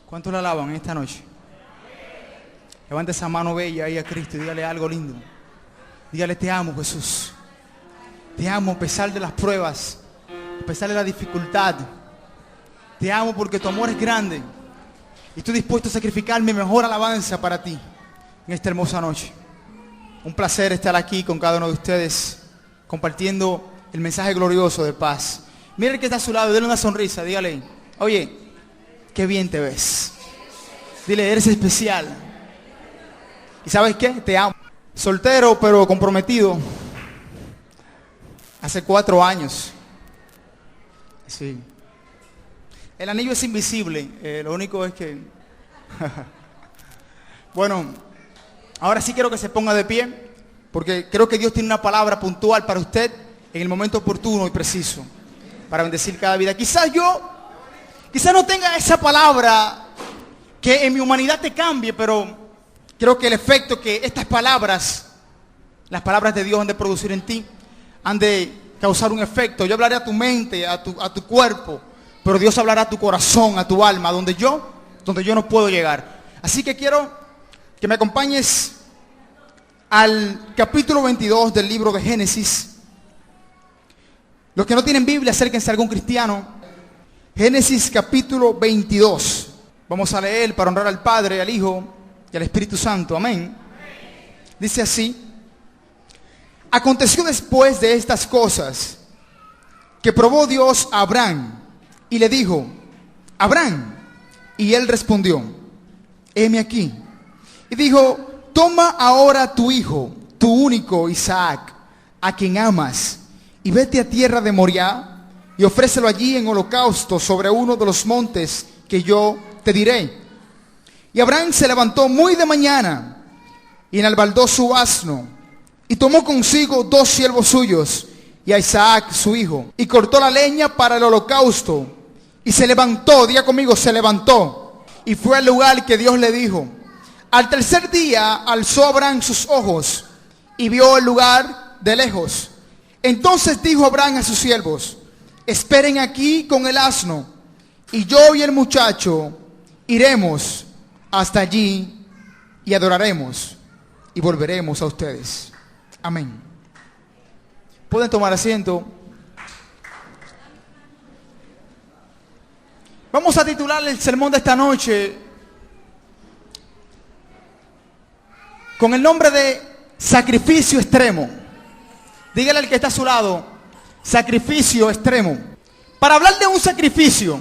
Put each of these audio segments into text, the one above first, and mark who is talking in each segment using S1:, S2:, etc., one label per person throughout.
S1: ¿Cuántos la alaban esta noche? Levante esa mano bella ahí a Cristo y dígale algo lindo. Dígale: te amo, Jesús. Te amo a pesar de las pruebas, a pesar de la dificultad. Te amo porque tu amor es grande y estoy dispuesto a sacrificar mi mejor alabanza para ti en esta hermosa noche. Un placer estar aquí con cada uno de ustedes compartiendo el mensaje glorioso de paz. Mira el que está a su lado, dale una sonrisa, dígale: oye, qué bien te ves. Dile: eres especial. ¿Y sabes qué? Te amo. Soltero pero comprometido hace 4 años. Sí. El anillo es invisible, lo único es que... Bueno, ahora sí quiero que se ponga de pie, porque creo que Dios tiene una palabra puntual para usted en el momento oportuno y preciso, para bendecir cada vida. Quizás no tenga esa palabra que en mi humanidad te cambie, pero creo que el efecto que estas palabras, las palabras de Dios han de producir en ti, han de causar un efecto. Yo hablaré a tu mente, a tu cuerpo, pero Dios hablará a tu corazón, a tu alma, donde yo no puedo llegar. Así que quiero que me acompañes al capítulo 22 del libro de Génesis. Los que no tienen Biblia, acérquense a algún cristiano. Génesis capítulo 22. Vamos a leer para honrar al Padre, al Hijo y al Espíritu Santo. Amén. Dice así: aconteció después de estas cosas que probó Dios a Abraham y le dijo: Abraham. Y él respondió: heme aquí. Y dijo: toma ahora tu hijo, tu único Isaac, a quien amas, y vete a tierra de Moriah y ofrécelo allí en holocausto sobre uno de los montes que yo te diré. Y Abraham se levantó muy de mañana y enalbardó su asno y tomó consigo 2 siervos suyos y a Isaac su hijo, y cortó la leña para el holocausto, y se levantó, diga conmigo, se levantó, y fue al lugar que Dios le dijo. Al tercer día alzó Abraham sus ojos y vio el lugar de lejos. Entonces dijo Abraham a sus siervos: esperen aquí con el asno, y yo y el muchacho iremos hasta allí y adoraremos y volveremos a ustedes. Amén. Pueden tomar asiento. Vamos a titular el sermón de esta noche con el nombre de sacrificio extremo. Dígale al que está a su lado: sacrificio extremo. Para hablar de un sacrificio,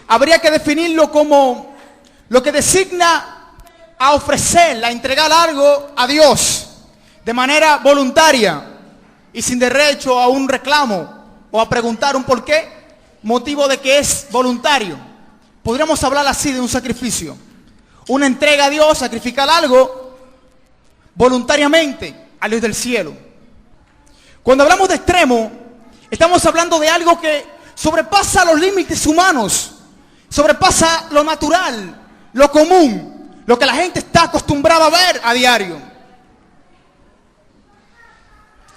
S1: habría que definirlo como lo que designa a ofrecer, a entregar algo a Dios de manera voluntaria y sin derecho a un reclamo o a preguntar un por qué, motivo de que es voluntario. Podríamos hablar así de un sacrificio: una entrega a Dios, sacrificar algo voluntariamente al Dios del cielo. Cuando hablamos de extremo, estamos hablando de algo que sobrepasa los límites humanos, sobrepasa lo natural, lo común, lo que la gente está acostumbrada a ver a diario.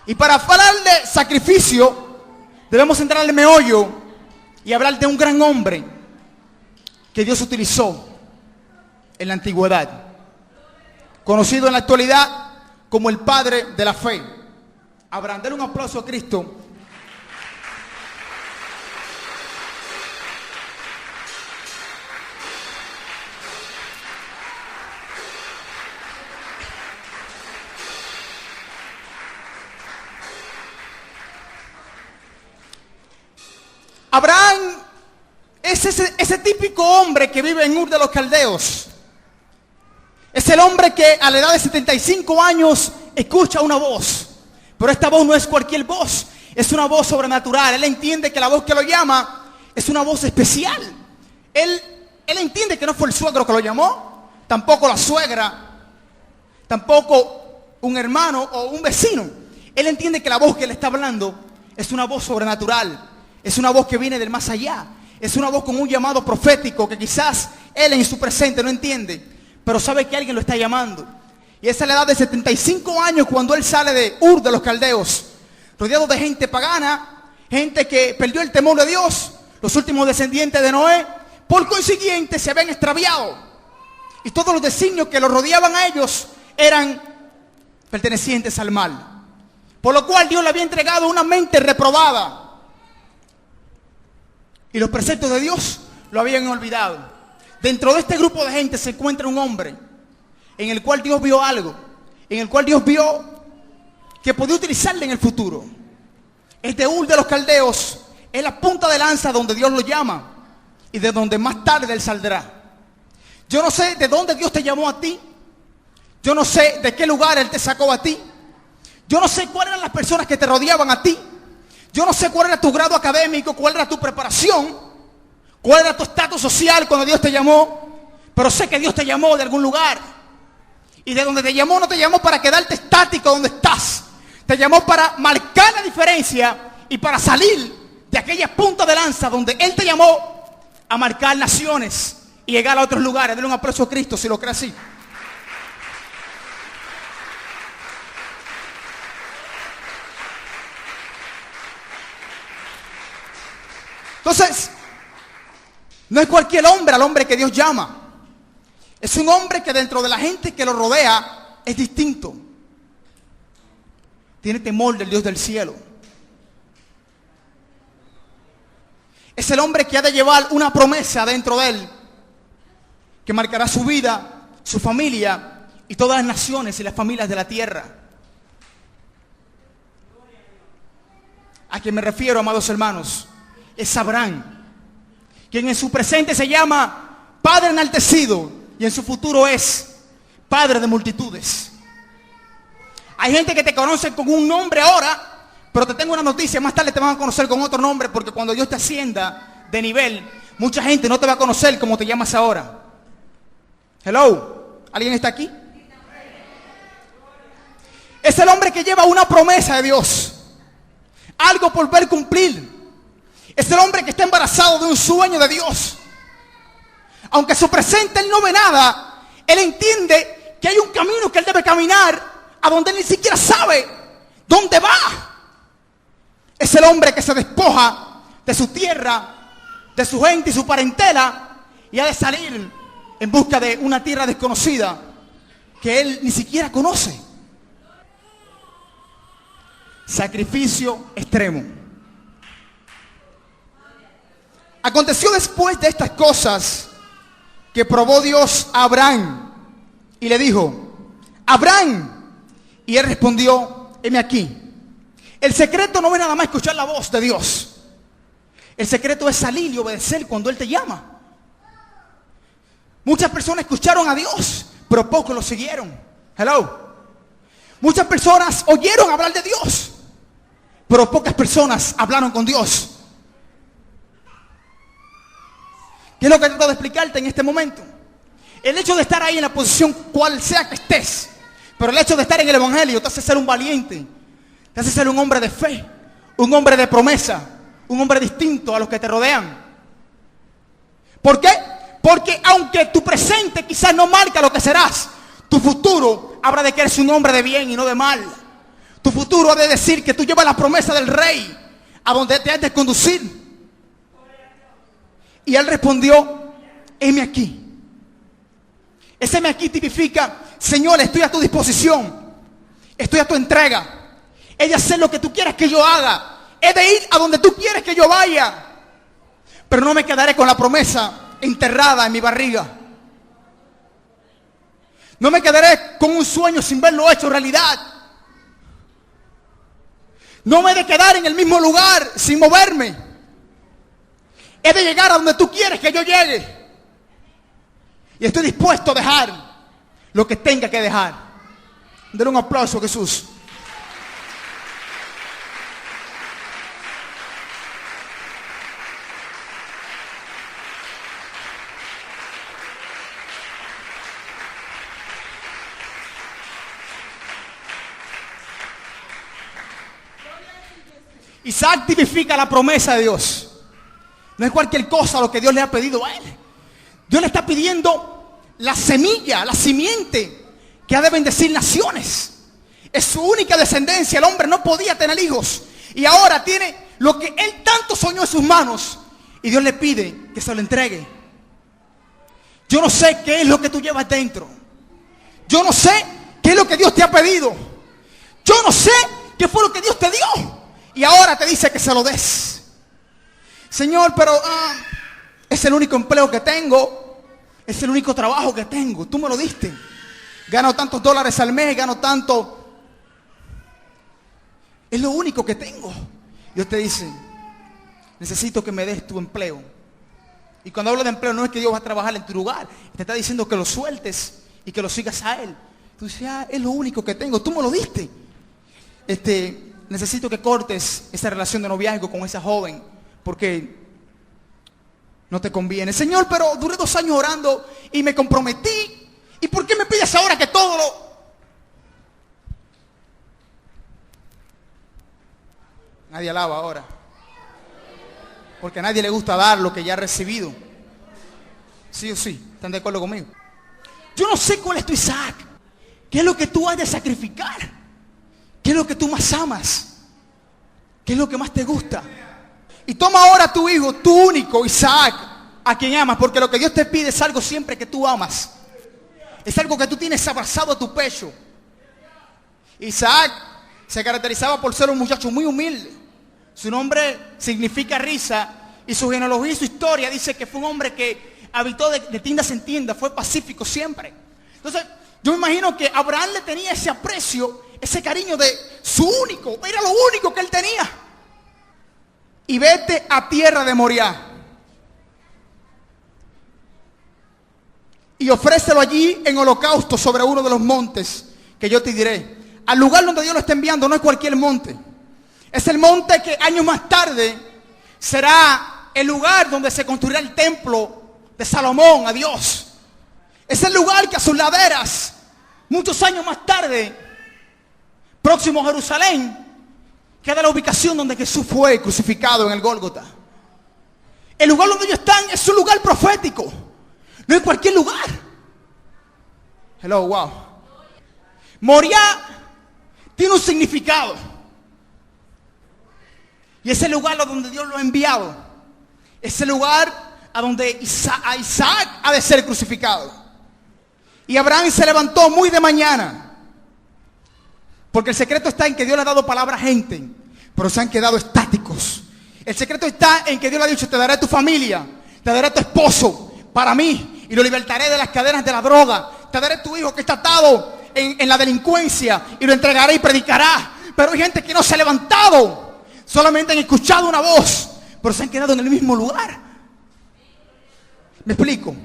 S1: Y para hablar de sacrificio, debemos entrar al meollo y hablar de un gran hombre que Dios utilizó en la antigüedad, conocido en la actualidad como el padre de la fe, Abraham. Denle un aplauso a Cristo. Abraham es ese típico hombre que vive en Ur de los Caldeos. Es el hombre que a la edad de 75 años escucha una voz. Pero esta voz no es cualquier voz, es una voz sobrenatural. Él entiende que la voz que lo llama es una voz especial. Él entiende que no fue el suegro que lo llamó, tampoco la suegra, tampoco un hermano o un vecino. Él entiende que la voz que le está hablando es una voz sobrenatural. Es una voz que viene del más allá. Es una voz con un llamado profético que quizás él en su presente no entiende, pero sabe que alguien lo está llamando. Y es a la edad de 75 años cuando él sale de Ur de los Caldeos, rodeado de gente pagana, gente que perdió el temor de Dios, los últimos descendientes de Noé, por consiguiente se habían extraviado. Y todos los designios que los rodeaban a ellos eran pertenecientes al mal. Por lo cual Dios le había entregado una mente reprobada. Y los preceptos de Dios lo habían olvidado. Dentro de este grupo de gente se encuentra un hombre en el cual Dios vio algo, en el cual Dios vio que podía utilizarle en el futuro. Es de Ur de los Caldeos, es la punta de lanza donde Dios lo llama y de donde más tarde él saldrá. Yo no sé de dónde Dios te llamó a ti. Yo no sé de qué lugar él te sacó a ti. Yo no sé cuáles eran las personas que te rodeaban a ti. Yo no sé cuál era tu grado académico, cuál era tu preparación, cuál era tu estatus social cuando Dios te llamó. Pero sé que Dios te llamó de algún lugar. Y de donde te llamó no te llamó para quedarte estático donde estás. Te llamó para marcar la diferencia y para salir de aquella punta de lanza donde él te llamó a marcar naciones y llegar a otros lugares. Denle un aplauso a Cristo si lo cree así. Entonces, no es cualquier hombre al hombre que Dios llama. Es un hombre que dentro de la gente que lo rodea es distinto. Tiene temor del Dios del cielo. Es el hombre que ha de llevar una promesa dentro de él, que marcará su vida, su familia y todas las naciones y las familias de la tierra. ¿A quien me refiero, amados hermanos? Es Abraham, quien en su presente se llama Padre enaltecido y en su futuro es Padre de multitudes. Hay gente que te conoce con un nombre ahora, pero te tengo una noticia, más tarde te van a conocer con otro nombre, porque cuando Dios te ascienda de nivel, mucha gente no te va a conocer como te llamas ahora. Hello, ¿alguien está aquí? Es el hombre que lleva una promesa de Dios, algo por ver cumplir. Es el hombre que está embarazado de un sueño de Dios. Aunque su presente él no ve nada, él entiende que hay un camino que él debe caminar a donde él ni siquiera sabe dónde va. Es el hombre que se despoja de su tierra, de su gente y su parentela y ha de salir en busca de una tierra desconocida que él ni siquiera conoce. Sacrificio extremo. Aconteció después de estas cosas que probó Dios a Abraham y le dijo: Abraham. Y él respondió: heme aquí. El secreto no es nada más escuchar la voz de Dios. El secreto es salir y obedecer cuando él te llama. Muchas personas escucharon a Dios, pero pocos lo siguieron. Hello. Muchas personas oyeron hablar de Dios, pero pocas personas hablaron con Dios. ¿Qué es lo que trato de explicarte en este momento? El hecho de estar ahí en la posición cual sea que estés, pero el hecho de estar en el evangelio te hace ser un valiente, te hace ser un hombre de fe, un hombre de promesa, un hombre distinto a los que te rodean. ¿Por qué? Porque aunque tu presente quizás no marca lo que serás, tu futuro habrá de que eres un hombre de bien y no de mal. Tu futuro ha de decir que tú llevas la promesa del rey a donde te has de conducir. Y él respondió: heme aquí. Ese heme aquí tipifica: Señor, estoy a tu disposición, estoy a tu entrega, he de hacer lo que tú quieras que yo haga, he de ir a donde tú quieres que yo vaya, pero no me quedaré con la promesa enterrada en mi barriga. No me quedaré con un sueño sin verlo hecho realidad. No me he de quedar en el mismo lugar sin moverme. He de llegar a donde tú quieres que yo llegue. Y estoy dispuesto a dejar lo que tenga que dejar. Denle un aplauso a Jesús. Isaac tipifica la promesa de Dios. No es cualquier cosa lo que Dios le ha pedido a él. Dios le está pidiendo la semilla, la simiente que ha de bendecir naciones. Es su única descendencia. El hombre no podía tener hijos y ahora tiene lo que él tanto soñó en sus manos. Y Dios le pide que se lo entregue. Yo no sé qué es lo que tú llevas dentro. Yo no sé qué es lo que Dios te ha pedido. Yo no sé qué fue lo que Dios te dio. Y ahora te dice que se lo des. Señor, pero es el único empleo que tengo. Es el único trabajo que tengo. Tú me lo diste. Gano tantos dólares al mes, gano tanto. Es lo único que tengo. Dios te dice, necesito que me des tu empleo. Y cuando hablo de empleo no es que Dios va a trabajar en tu lugar. Te está diciendo que lo sueltes y que lo sigas a Él. Tú dices, es lo único que tengo. Tú me lo diste. Necesito que cortes esa relación de noviazgo con esa joven. Porque no te conviene. Señor, pero duré 2 años orando y me comprometí. ¿Y por qué me pides ahora que todo lo... Nadie alaba ahora. Porque a nadie le gusta dar lo que ya ha recibido. ¿Sí o sí? ¿Están de acuerdo conmigo? Yo no sé cuál es tu Isaac. ¿Qué es lo que tú has de sacrificar? ¿Qué es lo que tú más amas? ¿Qué es lo que más te gusta? Y toma ahora a tu hijo, tu único Isaac, a quien amas. Porque lo que Dios te pide es algo siempre que tú amas. Es algo que tú tienes abrazado a tu pecho. Isaac se caracterizaba por ser un muchacho muy humilde. Su nombre significa risa y su genealogía y su historia dice que fue un hombre que habitó de tiendas en tiendas, fue pacífico siempre. Entonces, yo me imagino que Abraham le tenía ese aprecio, ese cariño de su único, era lo único que él tenía. Y vete a tierra de Moriah y ofrécelo allí en holocausto sobre uno de los montes que yo te diré. Al lugar donde Dios lo está enviando no es cualquier monte. Es el monte que años más tarde será el lugar donde se construirá el templo de Salomón a Dios. Es el lugar que a sus laderas, muchos años más tarde, próximo a Jerusalén, queda la ubicación donde Jesús fue crucificado en el Gólgota. El lugar donde ellos están es un lugar profético. No es cualquier lugar. Hello, wow. Moriah tiene un significado. Y ese lugar a donde Dios lo ha enviado. Ese lugar a donde Isaac ha de ser crucificado. Y Abraham se levantó muy de mañana. Porque el secreto está en que Dios le ha dado palabra a gente, pero se han quedado estáticos. El secreto está en que Dios le ha dicho, te daré tu familia, te daré tu esposo para mí y lo libertaré de las cadenas de la droga. Te daré tu hijo que está atado en la delincuencia y lo entregaré y predicará. Pero hay gente que no se ha levantado. Solamente han escuchado una voz, pero se han quedado en el mismo lugar. ¿Me explico?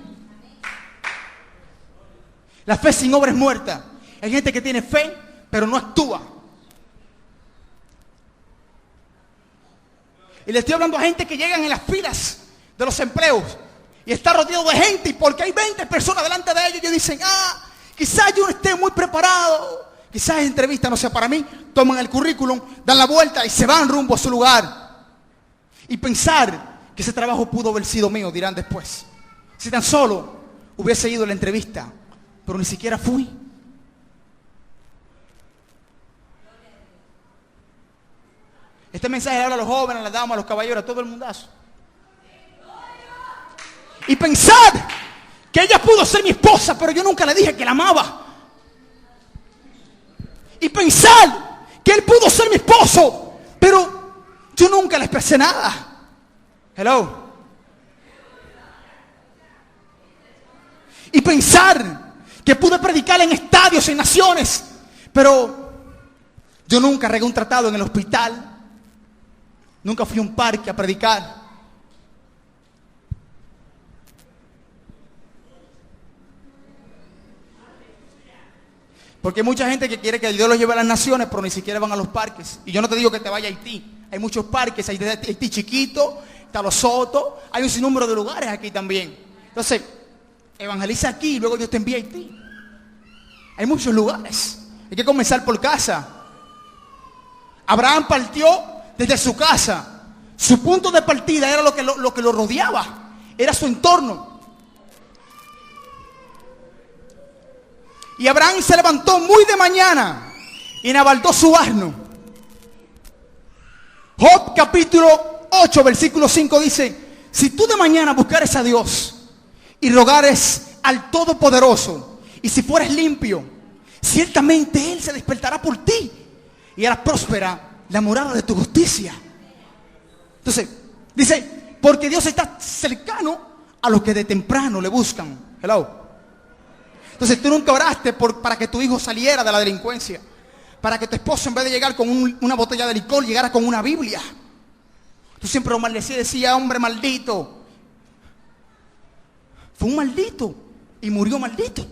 S1: La fe sin obra es muerta. Hay gente que tiene fe, pero no actúa. Y le estoy hablando a gente que llegan en las filas de los empleos y está rodeado de gente, y porque hay 20 personas delante de ellos, ellos dicen, quizás yo no esté muy preparado. Quizás esa entrevista no sea para mí. Toman el currículum, dan la vuelta y se van rumbo a su lugar. Y pensar que ese trabajo pudo haber sido mío, dirán después. Si tan solo hubiese ido a la entrevista, pero ni siquiera fui. Este mensaje le habla a los jóvenes, a las damas, a los caballeros, a todo el mundazo. Y pensar que ella pudo ser mi esposa, pero yo nunca le dije que la amaba. Y pensar que él pudo ser mi esposo, pero yo nunca le expresé nada. Hello. Y pensar que pude predicar en estadios, en naciones, pero yo nunca regué un tratado en el hospital. Nunca fui a un parque a predicar. Porque hay mucha gente que quiere que Dios los lleve a las naciones, pero ni siquiera van a los parques. Y yo no te digo que te vaya a Haití. Hay muchos parques, hay de Haití chiquito, está Los Sotos, hay un sinnúmero de lugares aquí también. Entonces, evangeliza aquí y luego Dios te envía a Haití. Hay muchos lugares. Hay que comenzar por casa. Abraham partió desde su casa. Su punto de partida era lo que lo rodeaba. Era su entorno. Y Abraham se levantó muy de mañana y enabaldó su asno. Job capítulo 8 versículo 5 dice, si tú de mañana buscares a Dios y rogares al Todopoderoso, y si fueres limpio, ciertamente Él se despertará por ti y hará próspera la morada de tu justicia. Entonces, dice, porque Dios está cercano a los que de temprano le buscan. Hello. Entonces, tú nunca oraste para que tu hijo saliera de la delincuencia, para que tu esposo, en vez de llegar con una botella de licor, llegara con una Biblia. Tú siempre lo maldecías y decías, hombre maldito. Fue un maldito y murió maldito,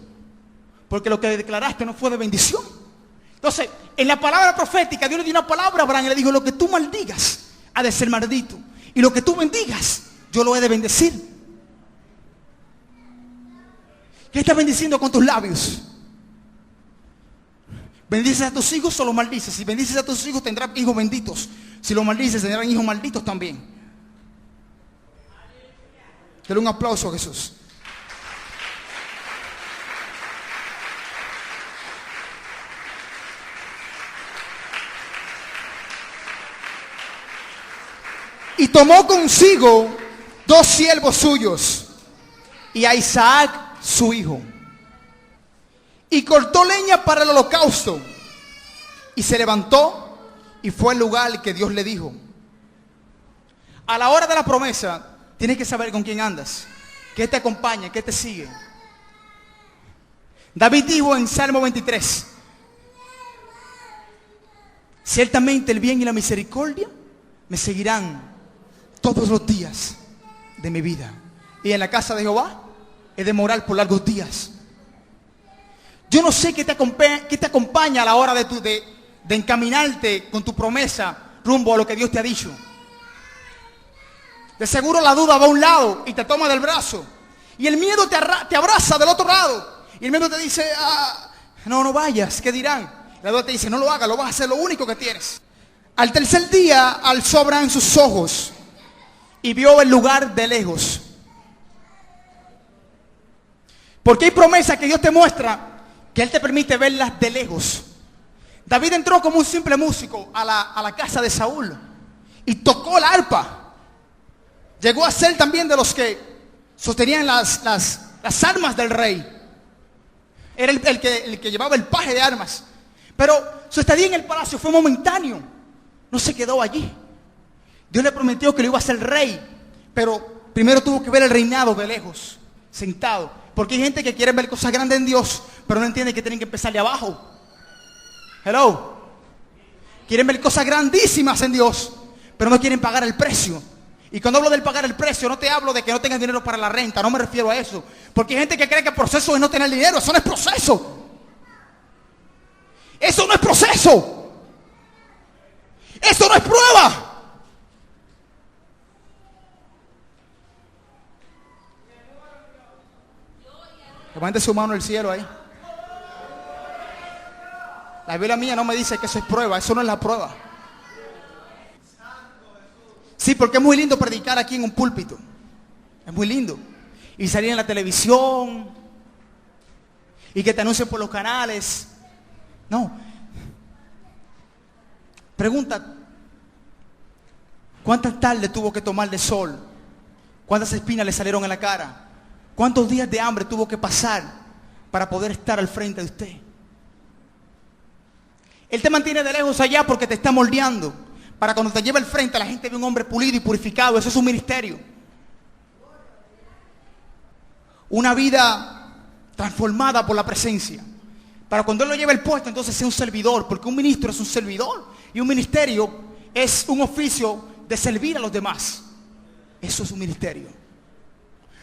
S1: porque lo que declaraste no fue de bendición. Entonces, en la palabra profética, Dios le dio una palabra a Abraham y le dijo, lo que tú maldigas ha de ser maldito, y lo que tú bendigas, yo lo he de bendecir. ¿Qué estás bendiciendo con tus labios? ¿Bendices a tus hijos o los maldices? Si bendices a tus hijos, tendrás hijos benditos. Si los maldices, tendrán hijos malditos también. Dale un aplauso a Jesús. Y tomó consigo 2 siervos suyos y a Isaac su hijo, y cortó leña para el holocausto, y se levantó y fue al lugar que Dios le dijo. A la hora de la promesa tienes que saber con quién andas, qué te acompaña, qué te sigue. David dijo en Salmo 23, ciertamente el bien y la misericordia me seguirán todos los días de mi vida, y en la casa de Jehová he de morar por largos días. Yo no sé qué te acompaña a la hora de encaminarte con tu promesa rumbo a lo que Dios te ha dicho. De seguro la duda va a un lado y te toma del brazo, y el miedo te abraza del otro lado, y el miedo te dice, no vayas, ¿qué dirán? La duda te dice, no lo hagas, lo vas a hacer, lo único que tienes. Al tercer día alzó Abraham sus ojos y vio el lugar de lejos. Porque hay promesas que Dios te muestra, que Él te permite verlas de lejos. David entró como un simple músico a la casa de Saúl y tocó el arpa. Llegó a ser también de los que sostenían las armas del rey. Era el que llevaba el paje de armas. Pero su estadía en el palacio fue momentáneo. No se quedó allí. Dios le prometió que lo iba a hacer rey, pero primero tuvo que ver el reinado de lejos, sentado. Porque hay gente que quiere ver cosas grandes en Dios, pero no entiende que tienen que empezar de abajo. Hello. Quieren ver cosas grandísimas en Dios, pero no quieren pagar el precio. Y cuando hablo del pagar el precio, no te hablo de que no tengas dinero para la renta, no me refiero a eso. Porque hay gente que cree que el proceso es no tener dinero. Eso no es proceso. Eso no es proceso. Eso no es prueba. Levante su mano al cielo ahí. La Biblia mía no me dice que eso es prueba. Eso no es la prueba. Sí, porque es muy lindo predicar aquí en un púlpito. Es muy lindo. Y salir en la televisión. Y que te anuncien por los canales. No. Pregunta. ¿Cuántas tardes tuvo que tomar de sol? ¿Cuántas espinas le salieron en la cara? ¿Cuántos días de hambre tuvo que pasar para poder estar al frente de usted? Él te mantiene de lejos allá porque te está moldeando. Para cuando te lleve al frente, la gente ve un hombre pulido y purificado. Eso es un ministerio. Una vida transformada por la presencia. Para cuando Él lo lleve el puesto, entonces sea un servidor. Porque un ministro es un servidor. Y un ministerio es un oficio de servir a los demás. Eso es un ministerio.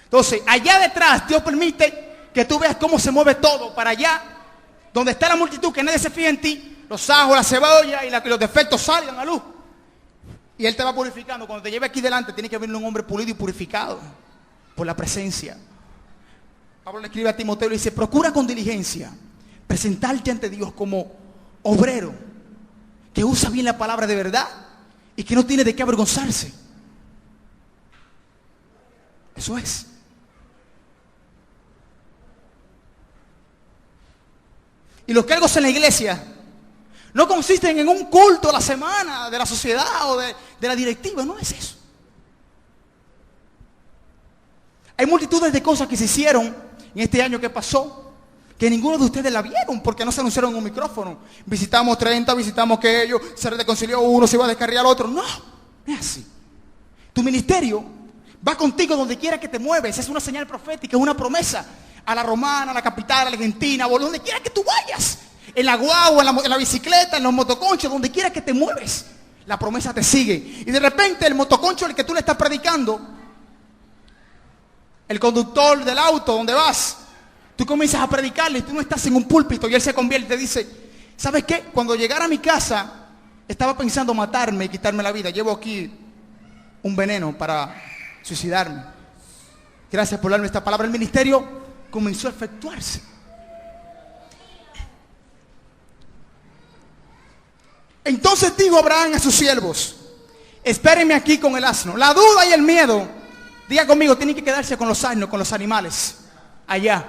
S1: Entonces, allá detrás, Dios permite que tú veas cómo se mueve todo. Para allá, donde está la multitud, que nadie se fija en ti. Los ajos, la cebolla y los defectos salgan a luz. Y Él te va purificando. Cuando te lleve aquí delante, tiene que venir un hombre pulido y purificado por la presencia. Pablo le escribe a Timoteo y le dice, procura con diligencia presentarte ante Dios como obrero, que usa bien la palabra de verdad y que no tiene de qué avergonzarse. Eso es. Y los cargos en la iglesia no consisten en un culto a la semana de la sociedad o de la directiva. No es eso. Hay multitudes de cosas que se hicieron en este año que pasó, que ninguno de ustedes la vieron porque no se anunciaron en un micrófono. Visitamos 30, visitamos aquello, se reconcilió uno, se iba a descarriar otro. No, no es así. Tu ministerio va contigo donde quiera que te mueves. Es una señal profética, es una promesa. A la Romana, a la capital, a la Argentina, o donde quiera que tú vayas. En la guagua, en la bicicleta, en los motoconchos, donde quiera que te mueves. La promesa te sigue. Y de repente el motoconcho al que tú le estás predicando, el conductor del auto donde vas, tú comienzas a predicarle y tú no estás en un púlpito y él se convierte y te dice, ¿sabes qué? Cuando llegara a mi casa, estaba pensando matarme y quitarme la vida. Llevo aquí un veneno para suicidarme. Gracias por darme esta palabra. El ministerio comenzó a efectuarse. Entonces dijo Abraham a sus siervos, espérenme aquí con el asno. La duda y el miedo, diga conmigo, tienen que quedarse con los asnos, con los animales. Allá.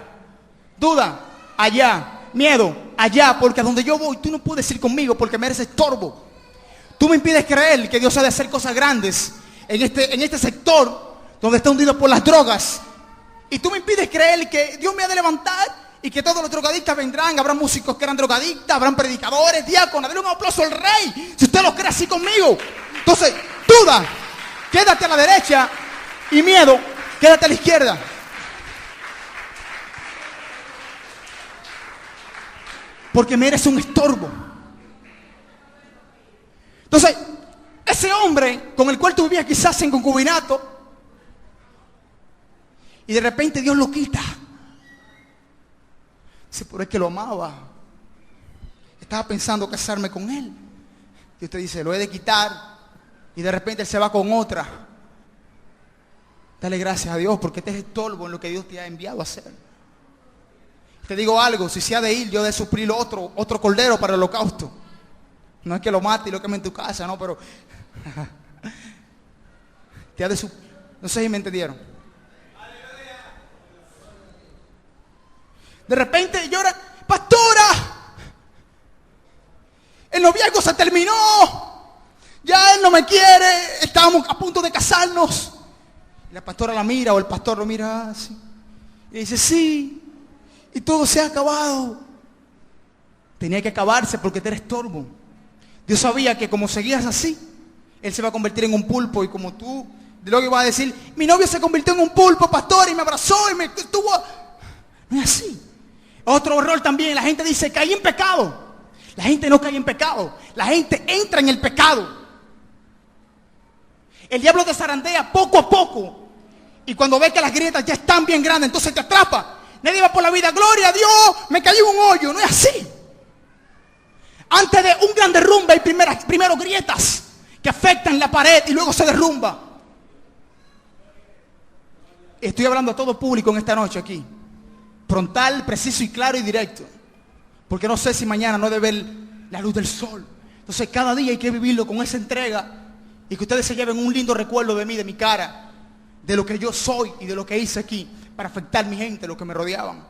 S1: Duda, allá. Miedo, allá. Porque a donde yo voy, tú no puedes ir conmigo porque me eres estorbo. Tú me impides creer que Dios ha de hacer cosas grandes en este sector donde está hundido por las drogas. Y tú me impides creer que Dios me ha de levantar y que todos los drogadictas vendrán. Habrá músicos que eran drogadictas, habrán predicadores, diáconos. Denle un aplauso al Rey, si usted lo cree así conmigo. Entonces, duda, quédate a la derecha, y miedo, quédate a la izquierda. Porque me eres un estorbo. Entonces, ese hombre con el cual tú vivías quizás en concubinato, y de repente Dios lo quita. Sí, pero es que lo amaba. Estaba pensando casarme con él. Y usted dice, lo he de quitar. Y de repente él se va con otra. Dale gracias a Dios porque este es estorbo en lo que Dios te ha enviado a hacer. Te digo algo, si se ha de ir, yo he de suplir otro cordero para el holocausto. No es que lo mate y lo queme en tu casa, no, pero te ha de suplir. No sé si me entendieron. De repente llora, pastora, el noviazgo se terminó, ya él no me quiere, estábamos a punto de casarnos. Y la pastora la mira o el pastor lo mira así y dice, sí, y todo se ha acabado. Tenía que acabarse porque te eres estorbo. Dios sabía que como seguías así, él se va a convertir en un pulpo y como tú, de luego ibas a decir, mi novio se convirtió en un pulpo, pastor, y me abrazó y me estuvo. No es así. Otro error también, la gente dice, caí en pecado. La gente no cae en pecado, la gente entra en el pecado. El diablo te zarandea poco a poco. Y cuando ve que las grietas ya están bien grandes, entonces te atrapa. Nadie va por la vida, gloria a Dios, me caí en un hoyo. No es así. Antes de un gran derrumbe hay primero grietas que afectan la pared y luego se derrumba. Estoy hablando a todo público en esta noche aquí. Frontal, preciso y claro y directo. Porque no sé si mañana no he de ver la luz del sol. Entonces cada día hay que vivirlo con esa entrega. Y que ustedes se lleven un lindo recuerdo de mí, de mi cara, de lo que yo soy y de lo que hice aquí para afectar a mi gente, los que me rodeaban.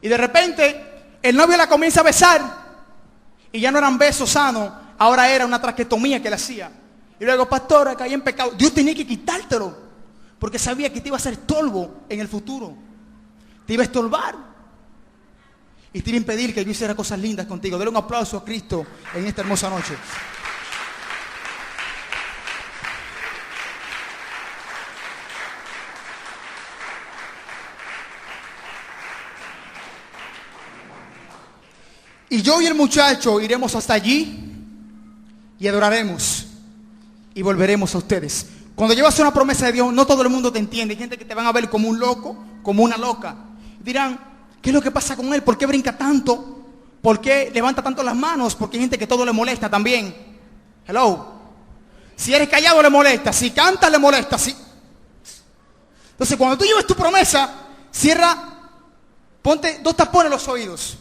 S1: Y de repente el novio la comienza a besar. Y ya no eran besos sanos, ahora era una traquetomía que le hacía. Y luego, pastora, caí en pecado. Dios tenía que quitártelo, porque sabía que te iba a hacer estorbo en el futuro. Te iba a estorbar. Y te iba a impedir que yo hiciera cosas lindas contigo. Dale un aplauso a Cristo en esta hermosa noche. Y yo y el muchacho iremos hasta allí y adoraremos. Y volveremos a ustedes. Cuando llevas una promesa de Dios, no todo el mundo te entiende. Hay gente que te van a ver como un loco, como una loca. Dirán, ¿qué es lo que pasa con él? ¿Por qué brinca tanto? ¿Por qué levanta tanto las manos? Porque hay gente que todo le molesta también. Hello. Si eres callado le molesta, si cantas le molesta, sí. Entonces cuando tú lleves tu promesa, ponte 2 tapones en los oídos.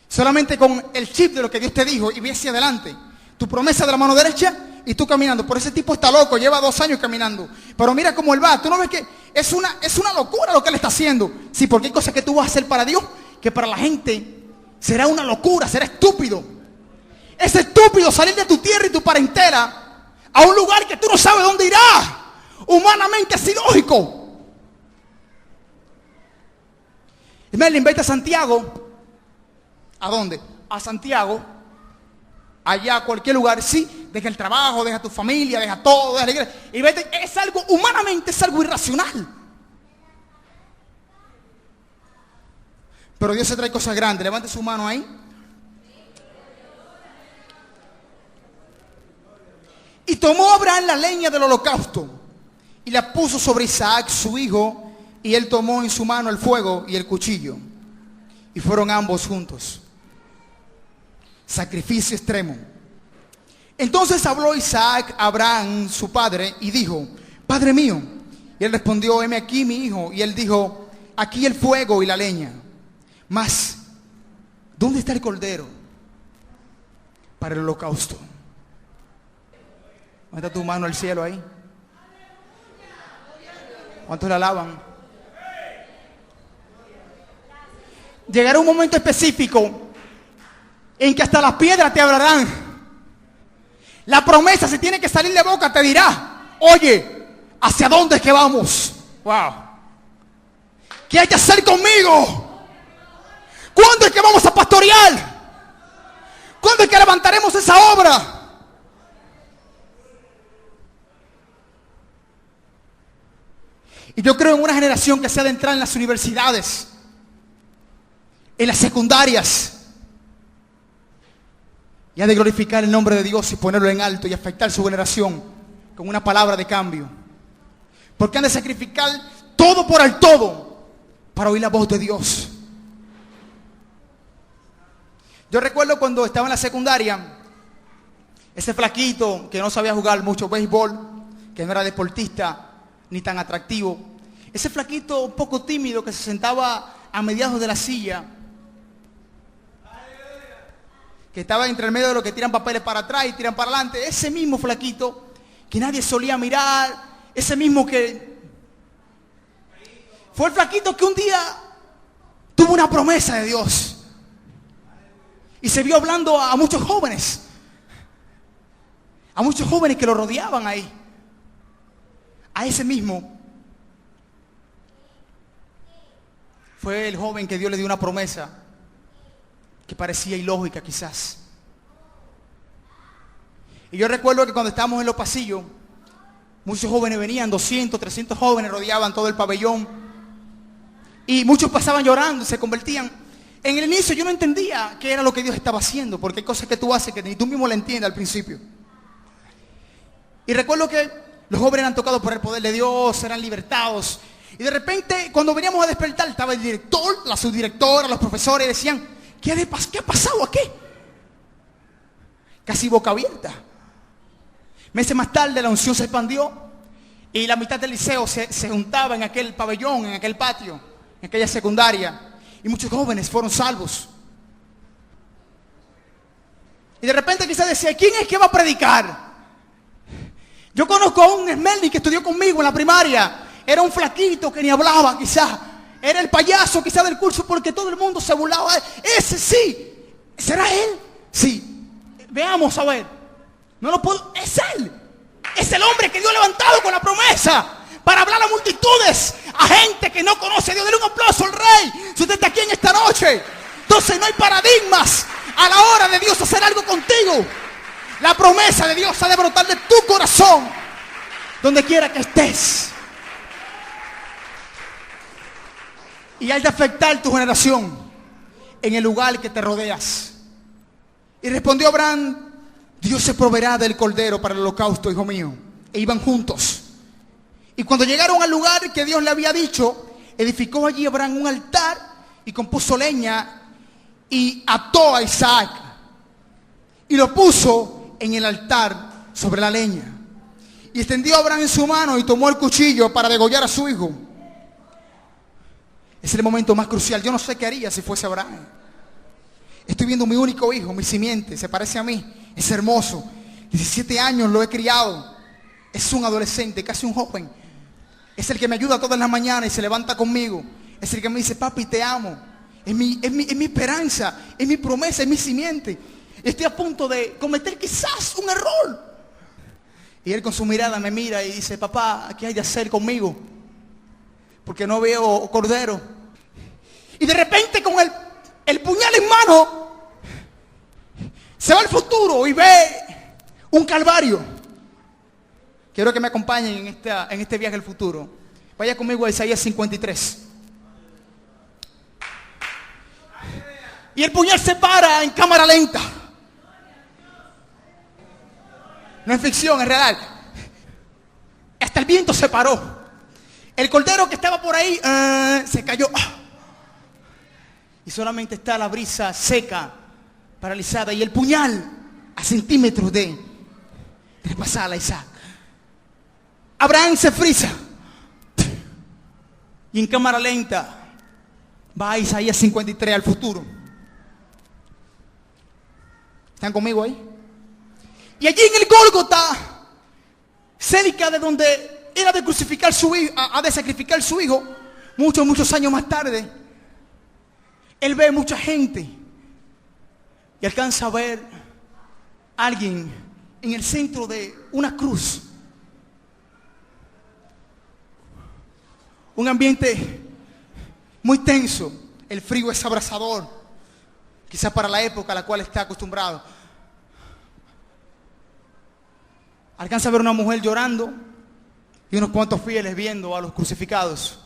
S1: Solamente con el chip de lo que Dios te dijo y ve hacia adelante. Tu promesa de la mano derecha y tú caminando. Por ese tipo está loco, lleva 2 años caminando. Pero mira cómo él va. Tú no ves que es una locura lo que él está haciendo. Sí, porque hay cosas que tú vas a hacer para Dios que para la gente será una locura, será estúpido. Es estúpido salir de tu tierra y tu parentela a un lugar que tú no sabes dónde irá. Humanamente es ilógico. Merlin, vete a Santiago. ¿A dónde? A Santiago. Allá, a cualquier lugar, sí. Deja el trabajo, deja tu familia, deja todo, deja la iglesia. Y vete, es algo, humanamente es algo irracional. Pero Dios se trae cosas grandes. Levante su mano ahí. Y tomó Abraham la leña del holocausto y la puso sobre Isaac, su hijo, y él tomó en su mano el fuego y el cuchillo. Y fueron ambos juntos. Sacrificio extremo. Entonces habló Isaac a Abraham, su padre, y dijo: Padre mío. Y él respondió: heme aquí, mi hijo. Y él dijo: aquí el fuego y la leña. Mas, ¿dónde está el cordero para el holocausto? Levanta tu mano al cielo ahí. ¿Cuántos le alaban? Llegará un momento específico en que hasta las piedras te hablarán. La promesa, si tiene que salir de boca, te dirá: oye, ¿hacia dónde es que vamos? Wow. ¿Qué hay que hacer conmigo? ¿Cuándo es que vamos a pastorear? ¿Cuándo es que levantaremos esa obra? Y yo creo en una generación que se ha de entrar en las universidades, en las secundarias, y ha de glorificar el nombre de Dios y ponerlo en alto y afectar su generación con una palabra de cambio. Porque han de sacrificar todo por el todo para oír la voz de Dios. Yo recuerdo cuando estaba en la secundaria, ese flaquito que no sabía jugar mucho béisbol, que no era deportista ni tan atractivo, ese flaquito un poco tímido que se sentaba a mediados de la silla, que estaba entre el medio de los que tiran papeles para atrás y tiran para adelante, ese mismo flaquito que nadie solía mirar, ese mismo que fue el flaquito que un día tuvo una promesa de Dios y se vio hablando a muchos jóvenes que lo rodeaban ahí. A ese mismo fue el joven que Dios le dio una promesa que parecía ilógica quizás. Y yo recuerdo que cuando estábamos en los pasillos, muchos jóvenes venían, 200, 300 jóvenes rodeaban todo el pabellón. Y muchos pasaban llorando y se convertían. En el inicio yo no entendía qué era lo que Dios estaba haciendo, porque hay cosas que tú haces que ni tú mismo la entiendes al principio. Y recuerdo que los jóvenes eran tocados por el poder de Dios, eran libertados. Y de repente, cuando veníamos a despertar, estaba el director, la subdirectora, los profesores, y decían: ¿qué ha pasado aquí? Casi boca abierta. Meses más tarde la unción se expandió y la mitad del liceo se juntaba en aquel pabellón, en aquel patio, en aquella secundaria. Y muchos jóvenes fueron salvos. Y de repente quizás decía: ¿quién es que va a predicar? Yo conozco a un Esmerni que estudió conmigo en la primaria. Era un flaquito que ni hablaba quizás. Era el payaso quizás del curso porque todo el mundo se burlaba de él. Ese sí. ¿Será él? Sí. Veamos a ver. No lo puedo. Es él. Es el hombre que Dios ha levantado con la promesa para hablar a multitudes, a gente que no conoce a Dios. Denle un aplauso al Rey si usted está aquí en esta noche. Entonces no hay paradigmas a la hora de Dios hacer algo contigo. La promesa de Dios ha de brotar de tu corazón donde quiera que estés, y hay de afectar tu generación en el lugar que te rodeas. Y respondió Abraham: Dios se proveerá del cordero para el holocausto, hijo mío. E iban juntos. Y cuando llegaron al lugar que Dios le había dicho, edificó allí Abraham un altar y compuso leña y ató a Isaac y lo puso en el altar sobre la leña. Y extendió Abraham en su mano y tomó el cuchillo para degollar a su hijo. Es el momento más crucial. Yo no sé qué haría si fuese Abraham. Estoy viendo mi único hijo, mi simiente, se parece a mí, es hermoso. 17 años lo he criado. Es un adolescente, casi un joven. Es el que me ayuda todas las mañanas y se levanta conmigo. Es el que me dice: papi, te amo. Es mi esperanza, es mi promesa, es mi simiente. Estoy a punto de cometer quizás un error. Y él con su mirada me mira y dice: papá, ¿qué hay de hacer conmigo? Porque no veo cordero. Y de repente con el puñal en mano, se va al futuro y ve un calvario. Quiero que me acompañen en este viaje al futuro. Vaya conmigo a Isaías 53. Y el puñal se para en cámara lenta. No es ficción, es real. Hasta el viento se paró. El cordero que estaba por ahí se cayó. Y solamente está la brisa seca, paralizada. Y el puñal a centímetros de pasar a Isaac. Abraham se frisa. Y en cámara lenta va a Isaías 53 al futuro. ¿Están conmigo ahí? Y allí en el Gólgota, cerca de donde era de crucificar su hijo, de sacrificar su hijo, muchos años más tarde, él ve mucha gente y alcanza a ver a alguien en el centro de una cruz. Un ambiente muy tenso, el frío es abrasador, quizás para la época a la cual está acostumbrado. Alcanza a ver una mujer llorando y unos cuantos fieles viendo a los crucificados.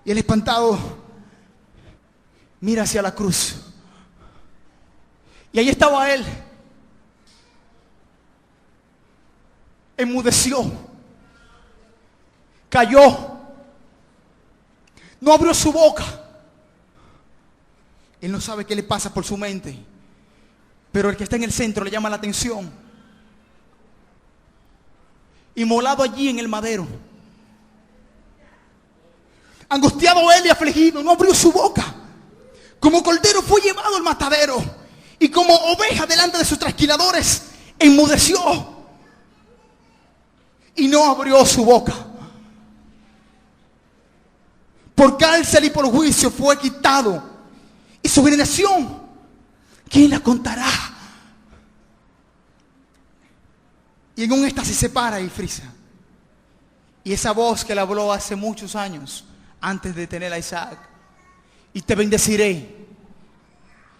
S1: Y el espantado mira hacia la cruz. Y ahí estaba él. Enmudeció. Cayó. No abrió su boca. Él no sabe qué le pasa por su mente. Pero el que está en el centro le llama la atención. Inmolado allí en el madero. Angustiado él y afligido, no abrió su boca. Como cordero fue llevado al matadero. Y como oveja delante de sus trasquiladores, enmudeció. Y no abrió su boca. Por cárcel y por juicio fue quitado. Y su generación, ¿quién la contará? Y en un éxtasis se para y frisa. Y esa voz que le habló hace muchos años, antes de tener a Isaac: y te bendeciré,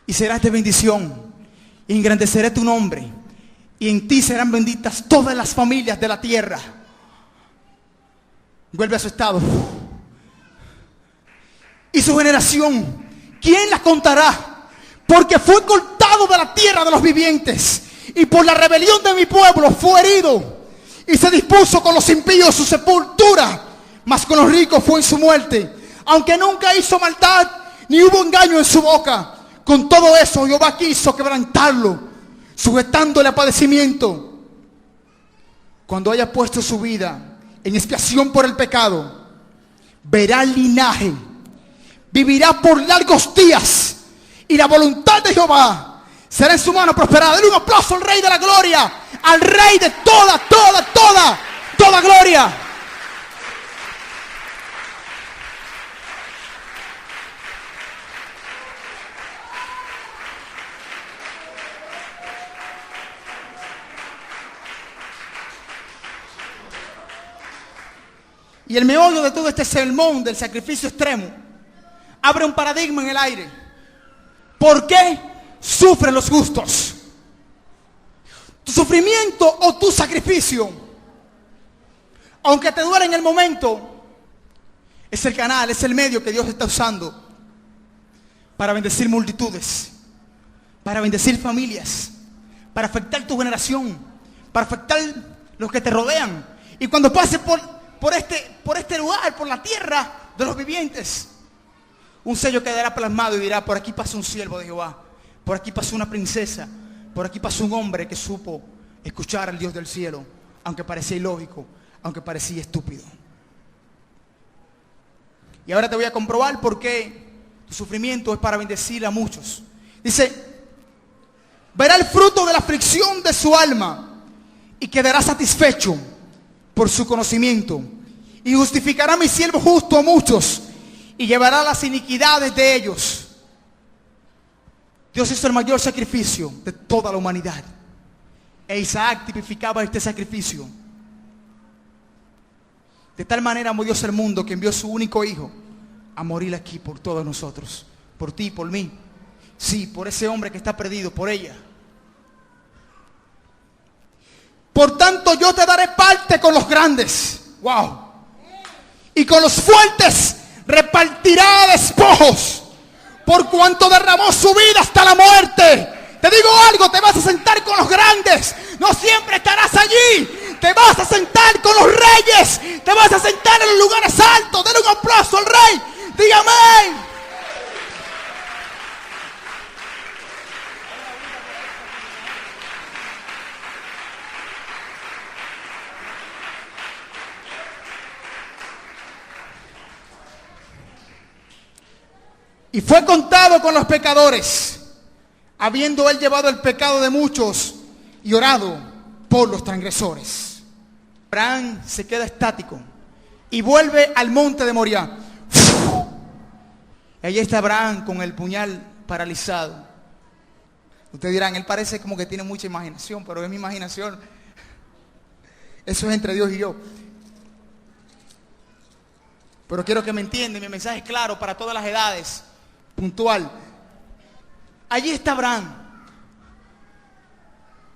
S1: y serás de bendición, y engrandeceré tu nombre, y en ti serán benditas todas las familias de la tierra. Vuelve a su estado. Y su generación, ¿quién la contará? Porque fue cortado de la tierra de los vivientes, y por la rebelión de mi pueblo fue herido, y se dispuso con los impíos su sepultura, mas con los ricos fue en su muerte. Aunque nunca hizo maldad, ni hubo engaño en su boca, con todo eso Jehová quiso quebrantarlo, sujetándole a padecimiento. Cuando haya puesto su vida en expiación por el pecado, verá el linaje, vivirá por largos días, y la voluntad de Jehová será en su mano prosperada. Denle un aplauso al Rey de la Gloria, al Rey de toda gloria. Y el meollo de todo este sermón del sacrificio extremo abre un paradigma en el aire. ¿Por qué sufren los justos? Tu sufrimiento o tu sacrificio, aunque te duele en el momento, es el canal, es el medio que Dios está usando para bendecir multitudes, para bendecir familias, para afectar tu generación, para afectar los que te rodean. Y cuando pases por este lugar, por la tierra de los vivientes, un sello quedará plasmado y dirá: por aquí pasó un siervo de Jehová, por aquí pasó una princesa, por aquí pasó un hombre que supo escuchar al Dios del cielo, aunque parecía ilógico, aunque parecía estúpido. Y ahora te voy a comprobar por qué tu sufrimiento es para bendecir a muchos. Dice: verá el fruto de la aflicción de su alma y quedará satisfecho por su conocimiento, y justificará mi siervo justo a muchos, y llevará las iniquidades de ellos. Dios hizo el mayor sacrificio de toda la humanidad. E Isaac tipificaba este sacrificio. De tal manera amó Dios el mundo que envió su único hijo a morir aquí por todos nosotros. Por ti, por mí. Sí, por ese hombre que está perdido, por ella. Por tanto, yo te daré parte con los grandes. Wow. Y con los fuertes repartirá despojos, por cuanto derramó su vida hasta la muerte. Te digo algo, te vas a sentar con los grandes. No siempre estarás allí. Te vas a sentar con los reyes. Te vas a sentar en los lugares altos. Denle un aplauso al rey. Dígame. Y fue contado con los pecadores, habiendo él llevado el pecado de muchos y orado por los transgresores. Abraham se queda estático y vuelve al monte de Moriah. Y allí está Abraham con el puñal paralizado. Ustedes dirán, él parece como que tiene mucha imaginación, pero es mi imaginación. Eso es entre Dios y yo. Pero quiero que me entiendan, mi mensaje es claro para todas las edades. Puntual. Allí está Abraham.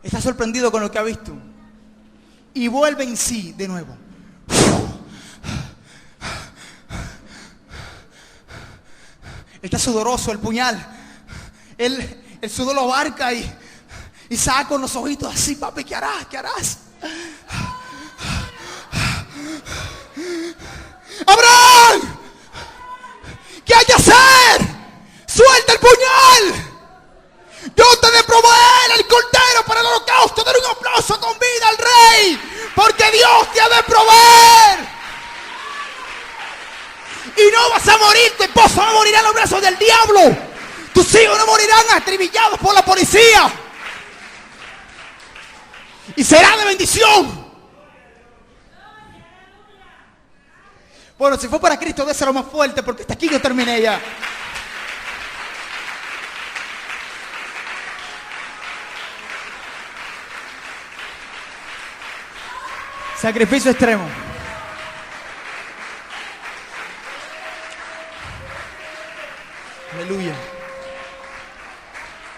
S1: Está sorprendido con lo que ha visto. Y vuelve en sí de nuevo. Está sudoroso el puñal. El sudor lo abarca y saca con los ojitos así, papi, ¿qué harás? ¿Qué harás? ¡Abraham! ¿Qué hay que hacer? ¡Suelta el puñal! Yo te de proveer el cordero para el holocausto. Dar un aplauso con vida al rey, porque Dios te ha de proveer. Y no vas a morir, tu esposo no morirá en los brazos del diablo. Tus hijos no morirán acribillados por la policía. Y será de bendición. Bueno, si fue para Cristo, déselo más fuerte, porque hasta aquí yo terminé ya. Sacrificio extremo.